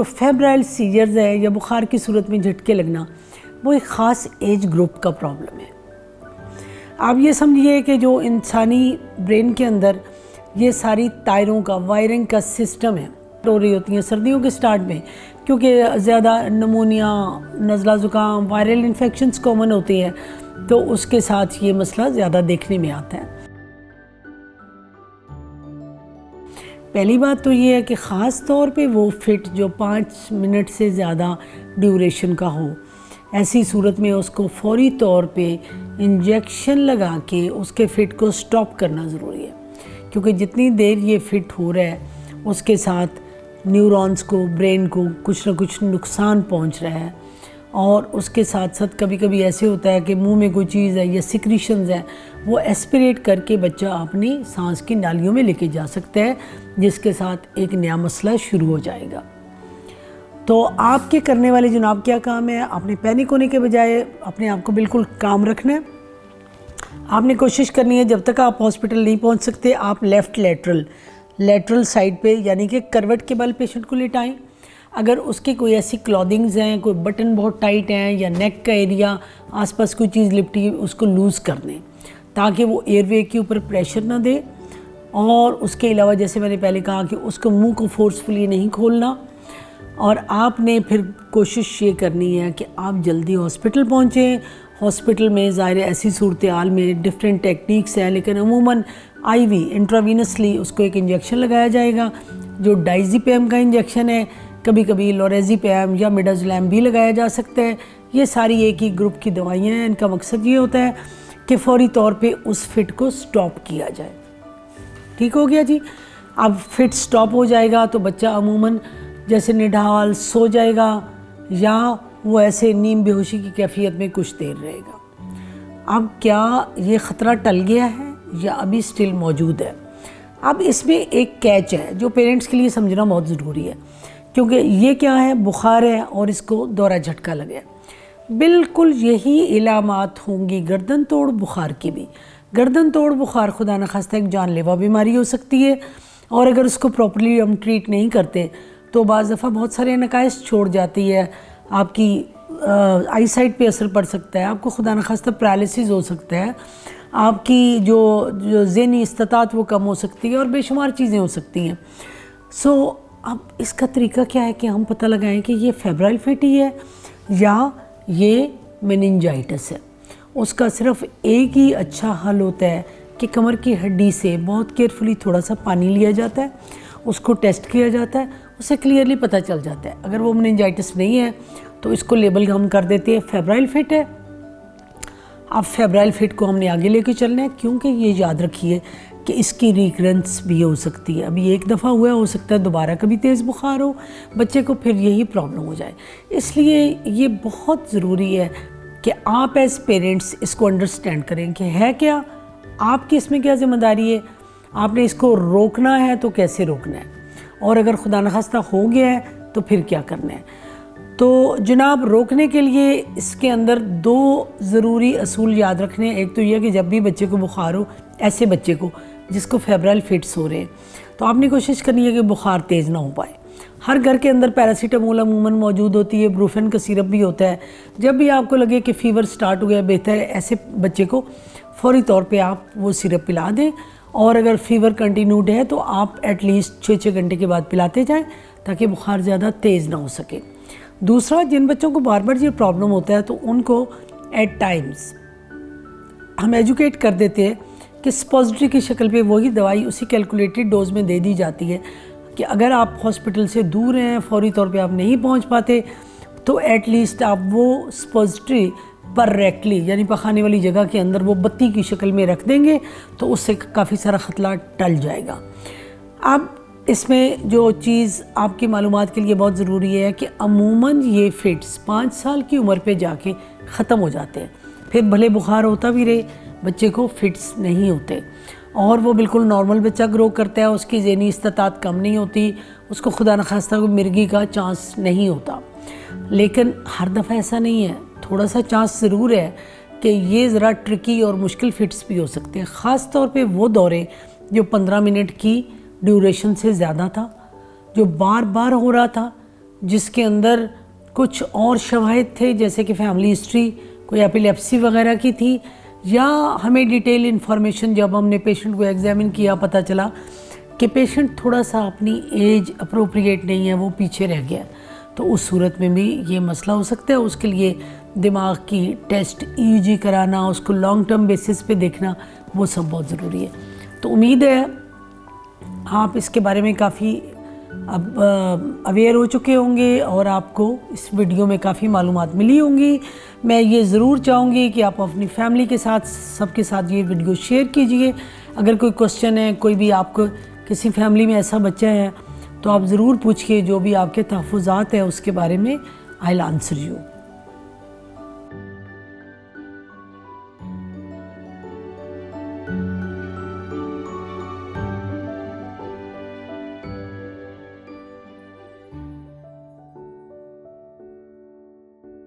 تو فیبرائل سیجرز ہے یا بخار کی صورت میں جھٹکے لگنا، وہ ایک خاص ایج گروپ کا پرابلم ہے۔ آپ یہ سمجھیے کہ جو انسانی برین کے اندر یہ ساری تائروں کا وائرنگ کا سسٹم ہے ہو رہی ہوتی ہیں سردیوں کے سٹارٹ میں، کیونکہ زیادہ نمونیا، نزلہ زکام، وائرل انفیکشنز کامن ہوتی ہیں، تو اس کے ساتھ یہ مسئلہ زیادہ دیکھنے میں آتا ہے۔ پہلی بات تو یہ ہے کہ خاص طور پہ وہ فٹ جو 5 منٹ سے زیادہ ڈیوریشن کا ہو، ایسی صورت میں اس کو فوری طور پہ انجیکشن لگا کے اس کے فٹ کو سٹاپ کرنا ضروری ہے، کیونکہ جتنی دیر یہ فٹ ہو رہا ہے اس کے ساتھ نیورونز کو، برین کو کچھ نہ کچھ نقصان پہنچ رہا ہے، اور اس کے ساتھ ساتھ کبھی کبھی ایسے ہوتا ہے کہ منہ میں کوئی چیز ہے یا سیکریشنز ہیں، وہ ایسپریٹ کر کے بچہ اپنی سانس کی نالیوں میں لے کے جا سکتا ہے، جس کے ساتھ ایک نیا مسئلہ شروع ہو جائے گا۔ تو آپ کے کرنے والے جناب کیا کام ہے؟ آپ نے پینک ہونے کے بجائے اپنے آپ کو بالکل کام رکھنا ہے۔ آپ نے کوشش کرنی ہے جب تک آپ ہاسپٹل نہیں پہنچ سکتے، آپ لیفٹ لیٹرل سائڈ پہ یعنی کہ کروٹ کے بل پیشنٹ کو لٹائیں۔ اگر اس کی کوئی ایسی کلودنگز ہیں، کوئی بٹن بہت ٹائٹ ہیں یا نیک کا ایریا آس پاس کوئی چیز لپٹی، اس کو لوز کر دیں تاکہ وہ ایئر وے کے اوپر پریشر نہ دے۔ اور اس کے علاوہ جیسے میں نے پہلے کہا کہ اس کو منہ کو فورسفلی نہیں کھولنا، اور آپ نے پھر کوشش یہ کرنی ہے کہ آپ جلدی ہاسپٹل پہنچیں۔ ہاسپٹل میں ظاہر ایسی صورتحال میں ڈفرینٹ ٹیکنیکس ہیں، لیکن عموماً آئی وی انٹراوینسلی اس کو ایک انجیکشن لگایا جائے گا، جو ڈائزیپیم کا انجیکشن ہے، کبھی کبھی لوریزیپیم یا میڈازولام بھی لگایا جا سکتا ہے۔ یہ ساری ایک ہی گروپ کی دوائیاں ہیں، ان کا مقصد یہ ہوتا ہے کہ فوری طور پہ اس فٹ کو سٹاپ کیا جائے۔ ٹھیک ہو گیا جی؟ اب فٹ سٹاپ ہو جائے گا تو بچہ عموماً جیسے نڈھال سو جائے گا، یا وہ ایسے نیم بے ہوشی کی کیفیت میں کچھ دیر رہے گا۔ اب کیا یہ خطرہ ٹل گیا ہے یا ابھی سٹل موجود ہے؟ اب اس میں ایک کیچ ہے جو پیرنٹس کے لیے سمجھنا بہت ضروری ہے، کیونکہ یہ کیا ہے، بخار ہے اور اس کو دورہ جھٹکا لگا ہے۔ بالکل یہی علامات ہوں گی گردن توڑ بخار کی بھی۔ گردن توڑ بخار خدا نخواستہ ایک جان لیوا بیماری ہو سکتی ہے، اور اگر اس کو پراپرلی ہم ٹریٹ نہیں کرتے تو بعض دفعہ بہت سارے نقائص چھوڑ جاتی ہے۔ آپ کی آئی سائٹ پہ اثر پڑ سکتا ہے، آپ کو خدا نخواستہ پیرالسس ہو سکتا ہے، آپ کی جو ذہنی استطاعت وہ کم ہو سکتی ہے، اور بے شمار چیزیں ہو سکتی ہیں۔ اب اس کا طریقہ کیا ہے کہ ہم پتہ لگائیں کہ یہ فیبرائل فٹ ہی ہے یا یہ میننجائٹس ہے۔ اس کا صرف ایک ہی اچھا حل ہوتا ہے کہ کمر کی ہڈی سے بہت کیئرفلی تھوڑا سا پانی لیا جاتا ہے، اس کو ٹیسٹ کیا جاتا ہے، اسے کلیئرلی پتہ چل جاتا ہے۔ اگر وہ میننجائٹس نہیں ہے تو اس کو لیبل ہم کر دیتے ہیں فیبرائل فٹ ہے۔ اب فیبرائل فٹ کو ہم نے آگے لے کے چلنا ہے، کیونکہ یہ یاد رکھیے کہ اس کی ریکرنس بھی ہو سکتی ہے۔ ابھی ایک دفعہ ہوا ہو سکتا ہے دوبارہ کبھی تیز بخار ہو بچے کو، پھر یہی پرابلم ہو جائے۔ اس لیے یہ بہت ضروری ہے کہ آپ ایز پیرنٹس اس کو انڈرسٹینڈ کریں کہ ہے کیا، آپ کی اس میں کیا ذمہ داری ہے، آپ نے اس کو روکنا ہے تو کیسے روکنا ہے، اور اگر خدا نخواستہ ہو گیا ہے تو پھر کیا کرنا ہے۔ تو جناب روکنے کے لیے اس کے اندر 2 ضروری اصول یاد رکھنے ہیں۔ ایک تو یہ کہ جب بھی بچے کو بخار ہو، ایسے بچے کو جس کو فیبرائل فٹس ہو رہے ہیں، تو آپ نے کوشش کرنی ہے کہ بخار تیز نہ ہو پائے۔ ہر گھر کے اندر پیراسیٹامول عموماً موجود ہوتی ہے، بروفین کا سیرپ بھی ہوتا ہے۔ جب بھی آپ کو لگے کہ فیور سٹارٹ ہو گیا، بہتر ہے ایسے بچے کو فوری طور پہ آپ وہ سیرپ پلا دیں، اور اگر فیور کنٹینیوڈ ہے تو آپ ایٹ لیسٹ 6 گھنٹے کے بعد پلاتے جائیں تاکہ بخار زیادہ تیز نہ ہو سکے۔ دوسرا، جن بچوں کو بار بار یہ پرابلم ہوتا ہے تو ان کو ایٹ ٹائمز ہم ایجوکیٹ کر دیتے ہیں کہ سپوزیٹری کی شکل پہ وہی دوائی اسی کیلکولیٹڈ ڈوز میں دے دی جاتی ہے کہ اگر آپ ہاسپٹل سے دور ہیں، فوری طور پہ آپ نہیں پہنچ پاتے، تو ایٹ لیسٹ آپ وہ سپوزیٹری پر ریکٹلی یعنی پخانے والی جگہ کے اندر وہ بتی کی شکل میں رکھ دیں گے تو اس سے کافی سارا خطرہ ٹل جائے گا۔ اب اس میں جو چیز آپ کی معلومات کے لیے بہت ضروری ہے کہ عموماً یہ فٹس 5 سال کی عمر پہ جا کے ختم ہو جاتے ہیں، پھر بھلے بخار ہوتا بھی رہے بچے کو فٹس نہیں ہوتے، اور وہ بالکل نارمل بچہ گرو کرتا ہے، اس کی ذہنی استطاعت کم نہیں ہوتی، اس کو خدا نخواستہ کوئی مرگی کا چانس نہیں ہوتا۔ لیکن ہر دفعہ ایسا نہیں ہے، تھوڑا سا چانس ضرور ہے کہ یہ ذرا ٹرکی اور مشکل فٹس بھی ہو سکتے ہیں، خاص طور پہ وہ دورے جو 15 منٹ کی ڈیوریشن سے زیادہ تھا، جو بار بار ہو رہا تھا، جس کے اندر کچھ اور شواہد تھے، جیسے کہ فیملی ہسٹری کوئی ایپیلیپسی وغیرہ کی تھی، یا ہمیں ڈیٹیل انفارمیشن جب ہم نے پیشنٹ کو ایگزامن کیا پتہ چلا کہ پیشنٹ تھوڑا سا اپنی ایج اپروپریٹ نہیں ہے، وہ پیچھے رہ گیا، تو اس صورت میں بھی یہ مسئلہ ہو سکتا ہے۔ اس کے لیے دماغ کی ٹیسٹ EEG کرانا، اس کو لانگ ٹرم بیسس پہ دیکھنا، وہ سب بہت ضروری ہے۔ تو امید ہے آپ اس کے بارے میں کافی اب اویئر ہو چکے ہوں گے اور آپ کو اس ویڈیو میں کافی معلومات ملی ہوں گی۔ میں یہ ضرور چاہوں گی کہ آپ اپنی فیملی کے ساتھ سب کے ساتھ یہ ویڈیو شیئر کیجئے۔ اگر کوئی کوسچن ہے، کوئی بھی آپ کو کسی فیملی میں ایسا بچہ ہے تو آپ ضرور پوچھئے، جو بھی آپ کے تحفظات ہیں اس کے بارے میں I'll answer you۔